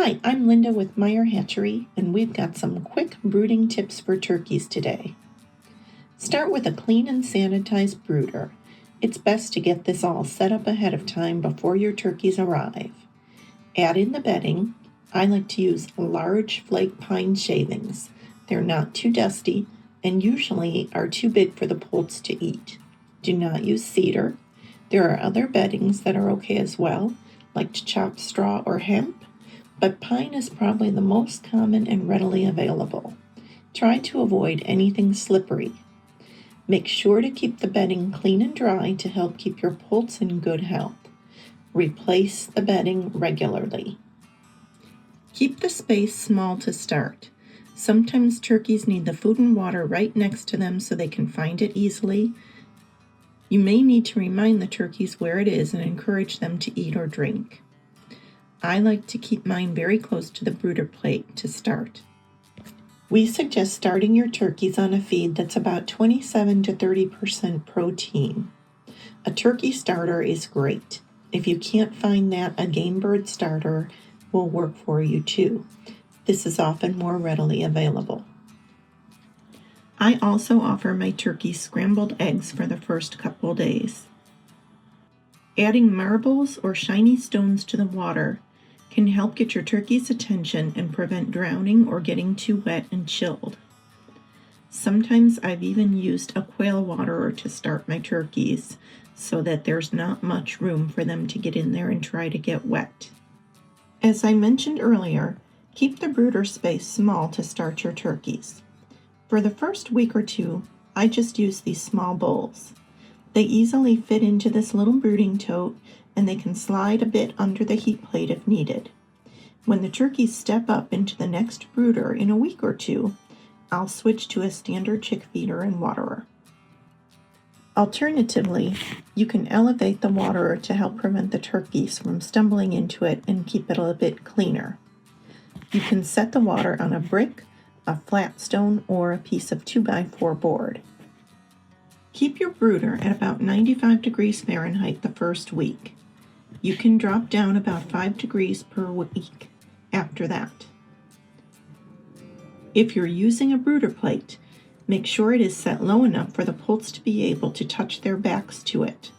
Hi, I'm Linda with Meyer Hatchery, and we've got some quick brooding tips for turkeys today. Start with a clean and sanitized brooder. It's best to get this all set up ahead of time before your turkeys arrive. Add in the bedding. I like to use large flake pine shavings. They're not too dusty and usually are too big for the poults to eat. Do not use cedar. There are other beddings that are okay as well, like chopped straw or hemp, but pine is probably the most common and readily available. Try to avoid anything slippery. Make sure to keep the bedding clean and dry to help keep your poults in good health. Replace the bedding regularly. Keep the space small to start. Sometimes turkeys need the food and water right next to them so they can find it easily. You may need to remind the turkeys where it is and encourage them to eat or drink. I like to keep mine very close to the brooder plate to start. We suggest starting your turkeys on a feed that's about 27 to 30% protein. A turkey starter is great. If you can't find that, a game bird starter will work for you too. This is often more readily available. I also offer my turkeys scrambled eggs for the first couple days. Adding marbles or shiny stones to the water can help get your turkey's attention and prevent drowning or getting too wet and chilled. Sometimes I've even used a quail waterer to start my turkeys so that there's not much room for them to get in there and try to get wet. As I mentioned earlier, keep the brooder space small to start your turkeys. For the first week or two, I just use these small bowls. They easily fit into this little brooding tote, and they can slide a bit under the heat plate if needed. When the turkeys step up into the next brooder in a week or two, I'll switch to a standard chick feeder and waterer. Alternatively, you can elevate the waterer to help prevent the turkeys from stumbling into it and keep it a bit cleaner. You can set the water on a brick, a flat stone, or a piece of 2x4 board. Keep your brooder at about 95 degrees Fahrenheit the first week. You can drop down about 5 degrees per week after that. If you're using a brooder plate, make sure it is set low enough for the poults to be able to touch their backs to it.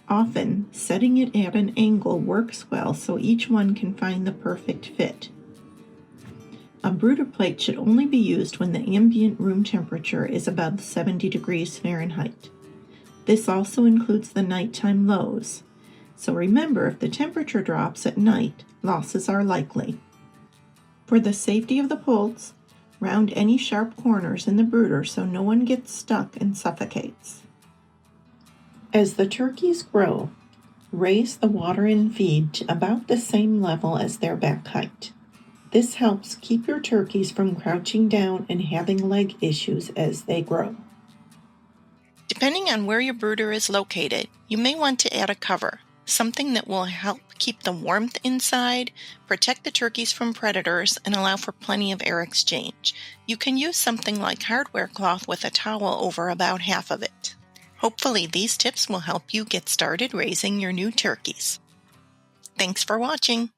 Often, setting it at an angle works well so each one can find the perfect fit. A brooder plate should only be used when the ambient room temperature is above 70 degrees Fahrenheit. This also includes the nighttime lows. So remember, if the temperature drops at night, losses are likely. For the safety of the poults, round any sharp corners in the brooder so no one gets stuck and suffocates. As the turkeys grow, raise the water and feed to about the same level as their back height. This helps keep your turkeys from crouching down and having leg issues as they grow. Depending on where your brooder is located, you may want to add a cover, something that will help keep the warmth inside, protect the turkeys from predators, and allow for plenty of air exchange. You can use something like hardware cloth with a towel over about half of it. Hopefully these tips will help you get started raising your new turkeys. Thanks for watching.